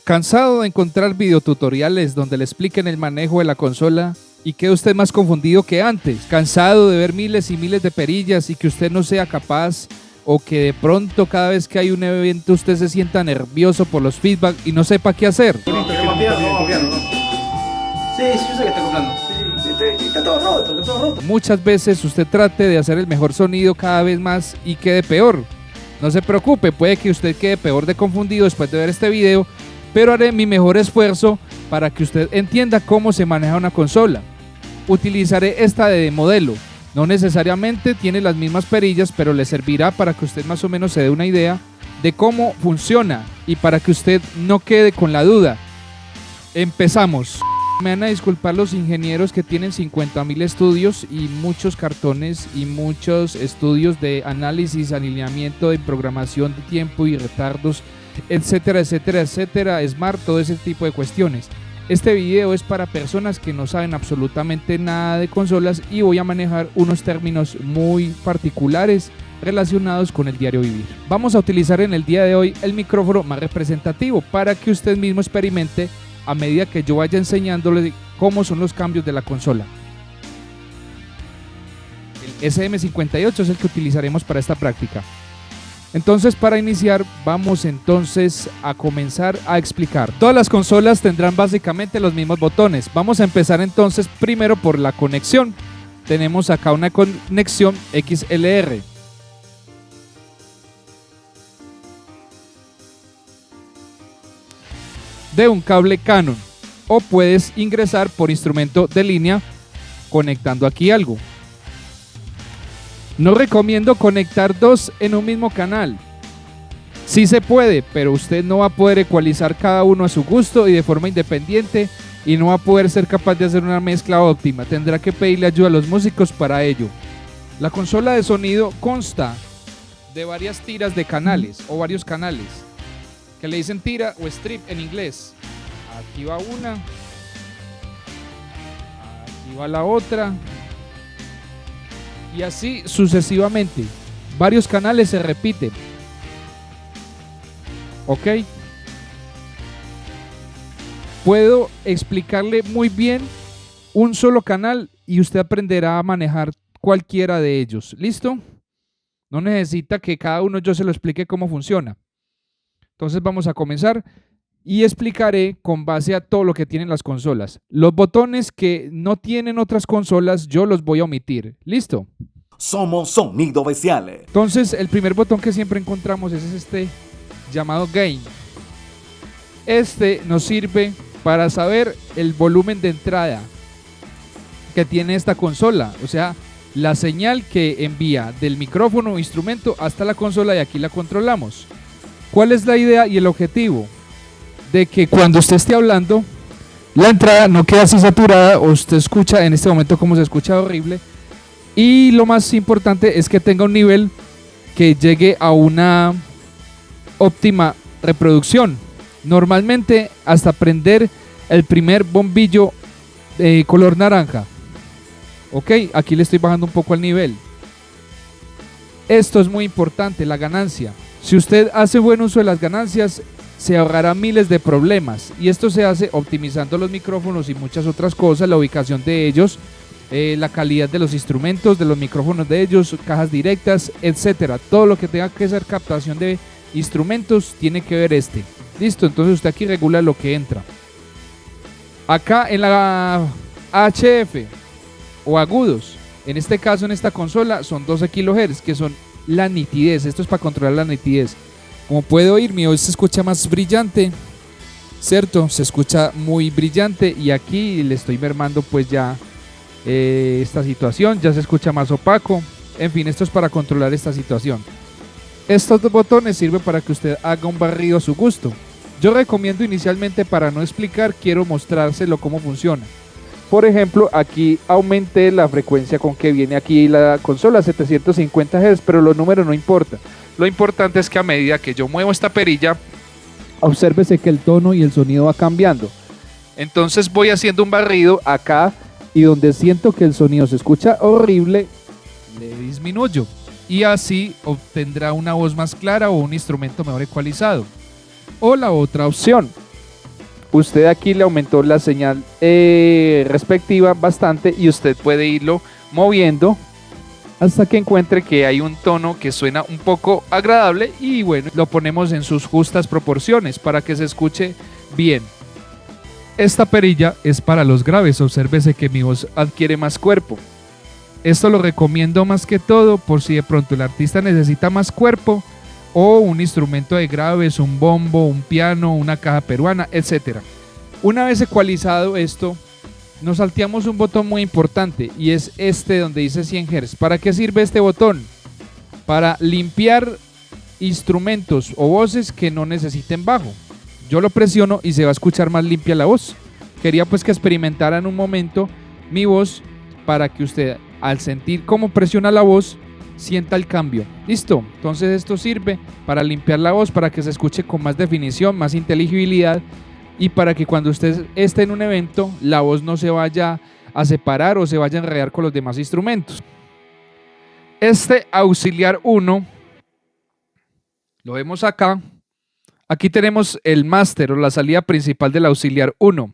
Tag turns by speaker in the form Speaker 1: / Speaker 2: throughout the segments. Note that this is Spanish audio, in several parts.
Speaker 1: ¿Cansado de encontrar videotutoriales donde le expliquen el manejo de la consola y quede usted más confundido que antes? ¿Cansado de ver miles y miles de perillas y que usted no sea capaz o que de pronto cada vez que hay un evento usted se sienta nervioso por los feedback y no sepa qué hacer?
Speaker 2: Sí, yo sé que está acoplando. Sí, está todo roto.
Speaker 1: Muchas veces usted trate de hacer el mejor sonido cada vez más y quede peor. No se preocupe, puede que usted quede peor de confundido después de ver este video, pero haré mi mejor esfuerzo para que usted entienda cómo se maneja una consola. Utilizaré esta de modelo. No necesariamente tiene las mismas perillas, pero le servirá para que usted más o menos se dé una idea de cómo funciona y para que usted no quede con la duda. Empezamos. Me van a disculpar los ingenieros que tienen 50.000 estudios y muchos cartones y muchos estudios de análisis, alineamiento, de programación de tiempo y retardos, etcétera, etcétera, etcétera, Smart, todo ese tipo de cuestiones. Este video es para personas que no saben absolutamente nada de consolas y voy a manejar unos términos muy particulares relacionados con el diario vivir. Vamos a utilizar en el día de hoy el micrófono más representativo para que usted mismo experimente a medida que yo vaya enseñándole cómo son los cambios de la consola. El SM58 es el que utilizaremos para esta práctica. Entonces, para iniciar, vamos entonces a comenzar a explicar. Todas las consolas tendrán básicamente los mismos botones. Vamos a empezar entonces primero por la conexión. Tenemos acá una conexión XLR. De un cable Canon, o puedes ingresar por instrumento de línea conectando aquí algo. No recomiendo conectar dos en un mismo canal. Sí se puede, pero usted no va a poder ecualizar cada uno a su gusto y de forma independiente y no va a poder ser capaz de hacer una mezcla óptima. Tendrá que pedirle ayuda a los músicos para ello. La consola de sonido consta de varias tiras de canales o varios canales, que le dicen tira o strip en inglés. Aquí va una, aquí va la otra, y así sucesivamente. Varios canales se repiten. ¿Ok? Puedo explicarle muy bien un solo canal y usted aprenderá a manejar cualquiera de ellos. ¿Listo? No necesita que cada uno yo se lo explique cómo funciona. Entonces vamos a comenzar y explicaré con base a todo lo que tienen las consolas. Los botones que no tienen otras consolas yo los voy a omitir. ¿Listo?
Speaker 3: Somos Sonido Bestiales.
Speaker 1: Entonces el primer botón que siempre encontramos es este llamado Gain. Este nos sirve para saber el volumen de entrada que tiene esta consola. O sea, la señal que envía del micrófono o instrumento hasta la consola y aquí la controlamos. ¿Cuál es la idea y el objetivo? De que cuando usted esté hablando, la entrada no queda así saturada o usted escucha en este momento como se escucha horrible. Y lo más importante es que tenga un nivel que llegue a una óptima reproducción. Normalmente hasta prender el primer bombillo de color naranja. Ok, aquí le estoy bajando un poco el nivel. Esto es muy importante, la ganancia. Si usted hace buen uso de las ganancias, se ahorrará miles de problemas y esto se hace optimizando los micrófonos y muchas otras cosas, la ubicación de ellos, la calidad de los instrumentos, de los micrófonos de ellos, cajas directas, etcétera. Todo lo que tenga que ser captación de instrumentos tiene que ver este. Listo, entonces usted aquí regula lo que entra. Acá en la HF o agudos, en este caso en esta consola son 12 kHz que son la nitidez. Esto es para controlar la nitidez. Como puede oír, mi voz se escucha más brillante, ¿cierto? Se escucha muy brillante y aquí le estoy mermando pues ya esta situación, ya se escucha más opaco. En fin, esto es para controlar esta situación. Estos dos botones sirven para que usted haga un barrido a su gusto. Yo recomiendo inicialmente, para no explicar, quiero mostrárselo cómo funciona. Por ejemplo, aquí aumenté la frecuencia con que viene aquí la consola, 750 Hz, pero los números no importan. Lo importante es que a medida que yo muevo esta perilla, obsérvese que el tono y el sonido va cambiando. Entonces voy haciendo un barrido acá y donde siento que el sonido se escucha horrible, le disminuyo. Y así obtendrá una voz más clara o un instrumento mejor ecualizado. O la otra opción, usted aquí le aumentó la señal respectiva bastante y usted puede irlo moviendo hasta que encuentre que hay un tono que suena un poco agradable y bueno, lo ponemos en sus justas proporciones para que se escuche bien. Esta perilla es para los graves, obsérvese que mi voz adquiere más cuerpo. Esto lo recomiendo más que todo por si de pronto el artista necesita más cuerpo o un instrumento de graves, un bombo, un piano, una caja peruana, etc. Una vez ecualizado esto, nos salteamos un botón muy importante y es este donde dice 100 Hz. ¿Para qué sirve este botón? Para limpiar instrumentos o voces que no necesiten bajo. Yo lo presiono y se va a escuchar más limpia la voz. Quería pues que experimentaran un momento mi voz para que usted al sentir cómo presiona la voz sienta el cambio. Listo, entonces esto sirve para limpiar la voz, para que se escuche con más definición, más inteligibilidad y para que cuando usted esté en un evento la voz no se vaya a separar o se vaya a enredar con los demás instrumentos. Este auxiliar 1 lo vemos acá. Aquí tenemos el máster o la salida principal del auxiliar 1.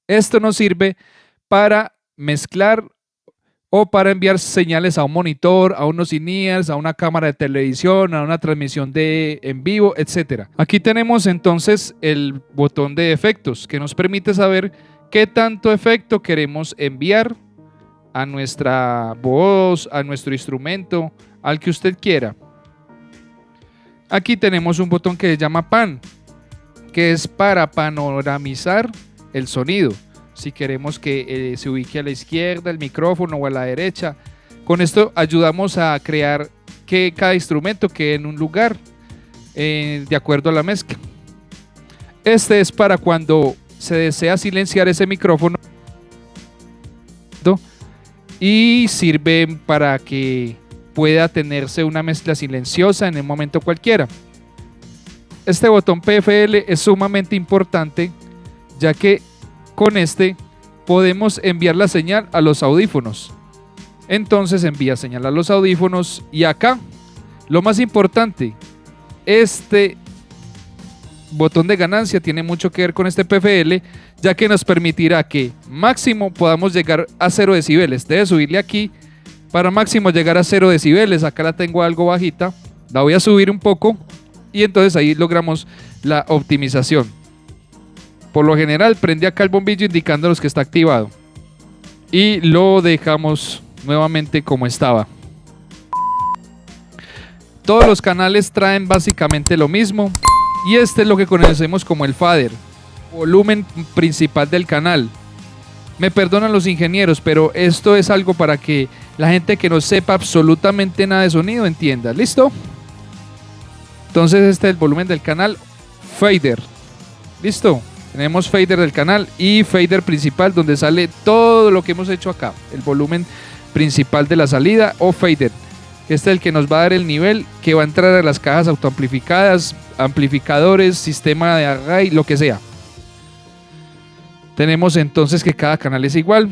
Speaker 1: Esto nos sirve para mezclar o para enviar señales a un monitor, a unos in-ears, a una cámara de televisión, a una transmisión en vivo, etc. Aquí tenemos entonces el botón de efectos que nos permite saber qué tanto efecto queremos enviar a nuestra voz, a nuestro instrumento, al que usted quiera. Aquí tenemos un botón que se llama Pan, que es para panoramizar el sonido. Si queremos que se ubique a la izquierda el micrófono o a la derecha. Con esto ayudamos a crear que cada instrumento quede en un lugar de acuerdo a la mezcla. Este es para cuando se desea silenciar ese micrófono y sirve para que pueda tenerse una mezcla silenciosa en el momento cualquiera. Este botón PFL es sumamente importante ya que con este podemos enviar la señal a los audífonos. Entonces envía señal a los audífonos y acá, lo más importante, este botón de ganancia tiene mucho que ver con este PFL, ya que nos permitirá que máximo podamos llegar a 0 decibeles. Debe subirle aquí para máximo llegar a 0 decibeles. Acá la tengo algo bajita, la voy a subir un poco y entonces ahí logramos la optimización. Por lo general prende acá el bombillo indicándonos que está activado y lo dejamos nuevamente como estaba. Todos los canales traen básicamente lo mismo y este es lo que conocemos como el fader, volumen principal del canal. Me perdonan los ingenieros, pero esto es algo para que la gente que no sepa absolutamente nada de sonido entienda. ¿Listo? Entonces este es el volumen del canal fader. ¿Listo? Tenemos fader del canal y fader principal donde sale todo lo que hemos hecho acá. El volumen principal de la salida o fader. Este es el que nos va a dar el nivel que va a entrar a las cajas autoamplificadas, amplificadores, sistema de array, lo que sea. Tenemos entonces que cada canal es igual.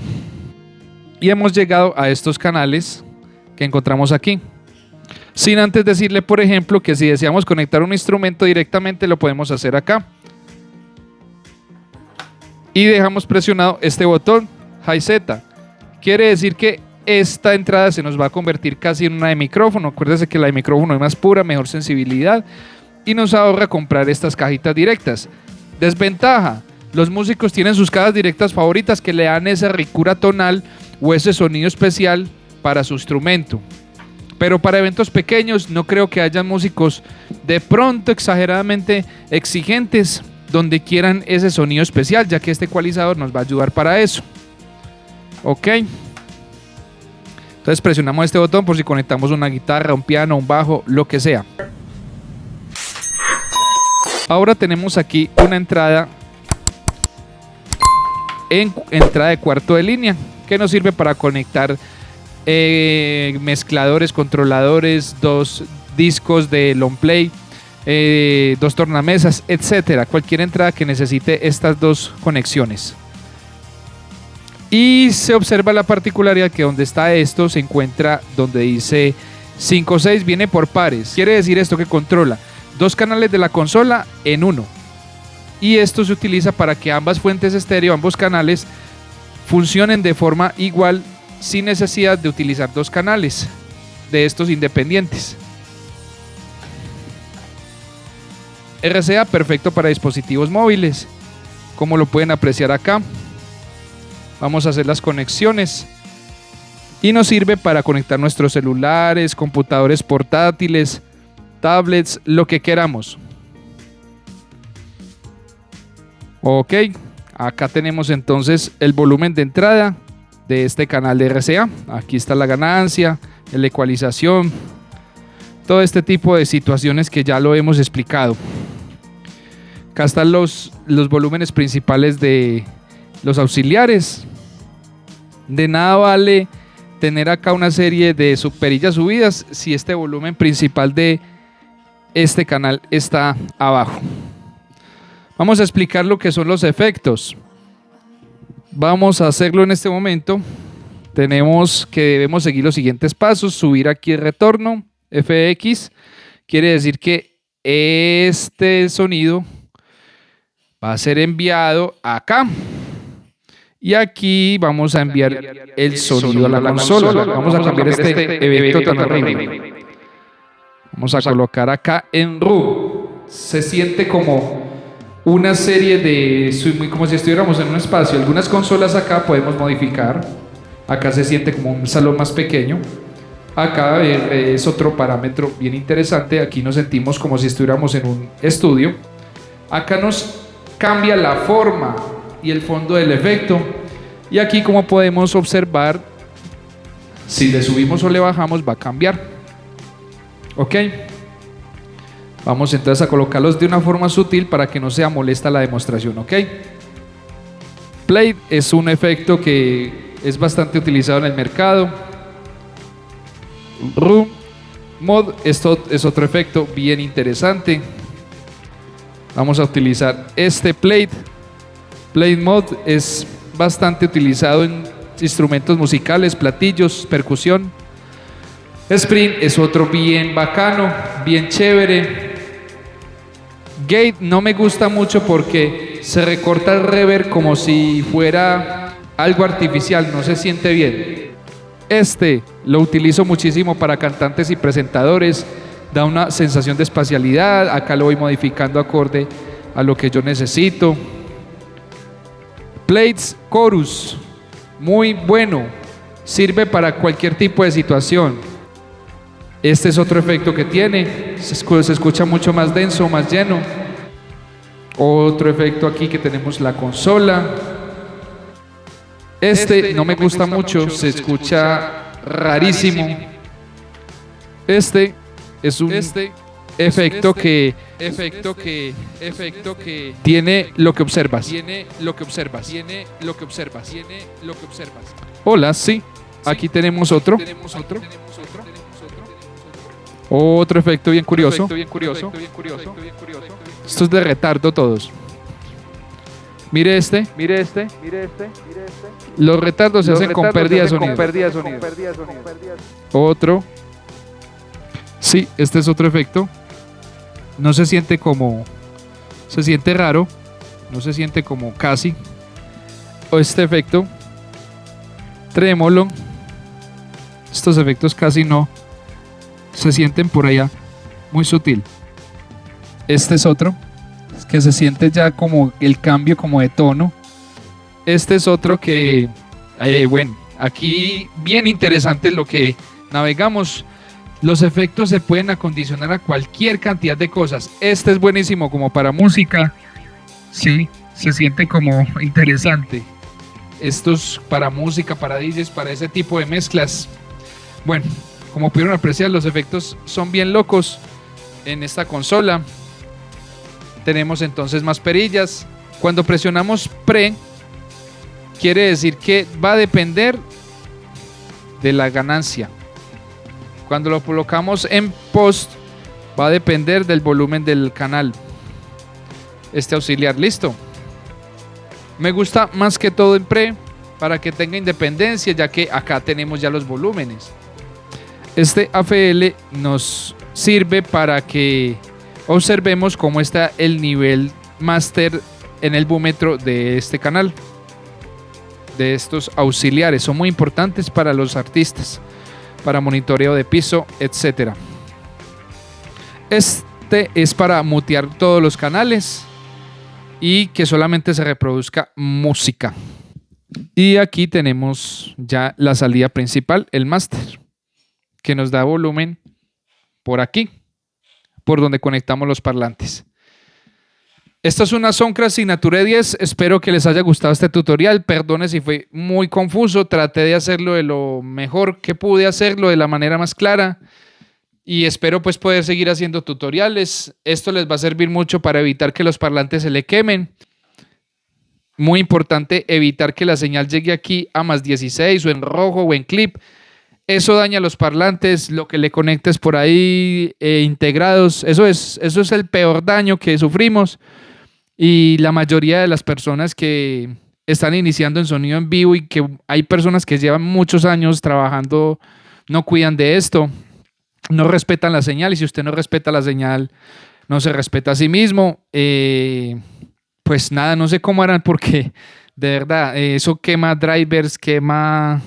Speaker 1: Y hemos llegado a estos canales que encontramos aquí. Sin antes decirle, por ejemplo, que si deseamos conectar un instrumento directamente lo podemos hacer acá. Y dejamos presionado este botón High Z. Quiere decir que esta entrada se nos va a convertir casi en una de micrófono. Acuérdense que la de micrófono es más pura, mejor sensibilidad y nos ahorra comprar estas cajitas directas. Desventaja: los músicos tienen sus cajas directas favoritas que le dan esa ricura tonal o ese sonido especial para su instrumento. Pero para eventos pequeños no creo que haya músicos de pronto exageradamente exigentes donde quieran ese sonido especial, ya que este ecualizador nos va a ayudar para eso. Ok. Entonces presionamos este botón por si conectamos una guitarra, un piano, un bajo, lo que sea. Ahora tenemos aquí una entrada entrada de cuarto de línea que nos sirve para conectar mezcladores, controladores, 2 discos de long play, 2 tornamesas, etcétera. Cualquier entrada que necesite estas 2 conexiones. Y se observa la particularidad que donde está esto se encuentra donde dice 5.6, viene por pares. Quiere decir esto que controla 2 canales de la consola en uno. y esto se utiliza para que ambas fuentes estéreo, ambos canales, funcionen de forma igual sin necesidad de utilizar dos canales de estos independientes. RCA perfecto para dispositivos móviles, como lo pueden apreciar acá. Vamos a hacer las conexiones y nos sirve para conectar nuestros celulares, computadores portátiles, tablets, lo que queramos. Ok, acá tenemos entonces el volumen de entrada de este canal de RCA. Aquí está la ganancia, la ecualización, todo este tipo de situaciones que ya lo hemos explicado. Acá están los volúmenes principales de los auxiliares. De nada vale tener acá una serie de perillas subidas si este volumen principal de este canal está abajo. Vamos a explicar lo que son los efectos. Vamos a hacerlo en este momento. Debemos seguir los siguientes pasos. Subir aquí el retorno, FX. Quiere decir que este sonido va a ser enviado acá. Y aquí vamos a enviar el sonido a la consola. Vamos a cambiar este efecto tan horrible. Vamos a colocar acá en RAW. Se siente como una serie de, como si estuviéramos en un espacio. Algunas consolas acá podemos modificar. Acá se siente como un salón más pequeño. Acá es otro parámetro bien interesante. Aquí nos sentimos como si estuviéramos en un estudio. Acá nos cambia la forma y el fondo del efecto. Y aquí, como podemos observar, si le subimos o le bajamos va a cambiar. Ok. Vamos entonces a colocarlos de una forma sutil para que no sea molesta la demostración, ¿ok? Play es un efecto que es bastante utilizado en el mercado. Room Mod, esto es otro efecto bien interesante. Vamos a utilizar este Play. Play Mod es bastante utilizado en instrumentos musicales, platillos, percusión. Sprint es otro bien bacano, bien chévere. Gate no me gusta mucho porque se recorta el reverb como si fuera algo artificial, no se siente bien. Este lo utilizo muchísimo para cantantes y presentadores, da una sensación de espacialidad. Acá lo voy modificando acorde a lo que yo necesito. Plates Chorus, muy bueno, sirve para cualquier tipo de situación. Este es otro efecto que tiene, se escucha mucho más denso, más lleno. Otro efecto aquí que tenemos la consola. Este no me gusta mucho, se escucha rarísimo. Este es un efecto que tiene lo que observas. Hola, sí. Aquí tenemos otro. Otro efecto bien curioso. Esto es de retardo todos. Mire este. Los retardos se hacen con pérdida de sonido. Otro. Sí, este es otro efecto. No se siente como... Se siente raro. No se siente como casi. O este efecto. Trémolo. Estos efectos casi no se sienten por allá. Muy sutil. Este es otro. Que se siente ya como el cambio como de tono. Este es otro que... bueno, aquí bien interesante lo que navegamos. Los efectos se pueden acondicionar a cualquier cantidad de cosas. Este es buenísimo como para música. Sí, se siente como interesante. Estos para música, para DJs, para ese tipo de mezclas. Bueno, como pudieron apreciar, los efectos son bien locos en esta consola. Tenemos entonces más perillas. Cuando presionamos pre, quiere decir que va a depender de la ganancia. Cuando lo colocamos en post, va a depender del volumen del canal. Este auxiliar, listo. Me gusta más que todo en pre para que tenga independencia, ya que acá tenemos ya los volúmenes. Este AFL nos sirve para que observemos cómo está el nivel master en el búmetro de este canal, de estos auxiliares. Son muy importantes para los artistas, para monitoreo de piso, etcétera. Este es para mutear todos los canales y que solamente se reproduzca música. Y aquí tenemos ya la salida principal, el máster, que nos da volumen por aquí, por donde conectamos los parlantes. Esta es una Soundcraft Signature 10. Espero que les haya gustado este tutorial. Perdone si fue muy confuso. Traté de hacerlo de lo mejor que pude hacerlo, de la manera más clara. Y espero pues poder seguir haciendo tutoriales. Esto les va a servir mucho para evitar que los parlantes se le quemen. Muy importante evitar que la señal llegue aquí a +16 o en rojo o en clip. Eso daña los parlantes, lo que le conectes por ahí integrados. Eso es el peor daño que sufrimos. Y la mayoría de las personas que están iniciando en sonido en vivo y que hay personas que llevan muchos años trabajando, no cuidan de esto, no respetan la señal. Y si usted no respeta la señal, no se respeta a sí mismo. Pues nada, no sé cómo harán, porque de verdad eso quema drivers, quema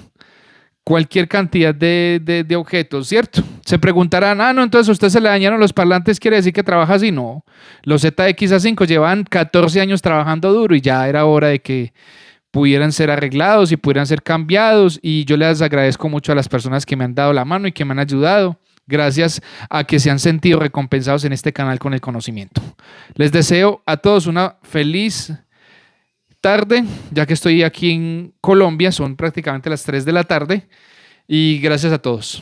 Speaker 1: cualquier cantidad de objetos, ¿cierto? Se preguntarán, no, entonces a usted se le dañaron los parlantes, ¿quiere decir que trabaja así? No, los ZX-A5 llevan 14 años trabajando duro y ya era hora de que pudieran ser arreglados y pudieran ser cambiados, y yo les agradezco mucho a las personas que me han dado la mano y que me han ayudado, gracias a que se han sentido recompensados en este canal con el conocimiento. Les deseo a todos una feliz tarde, ya que estoy aquí en Colombia, son prácticamente las 3 de la tarde, y gracias a todos.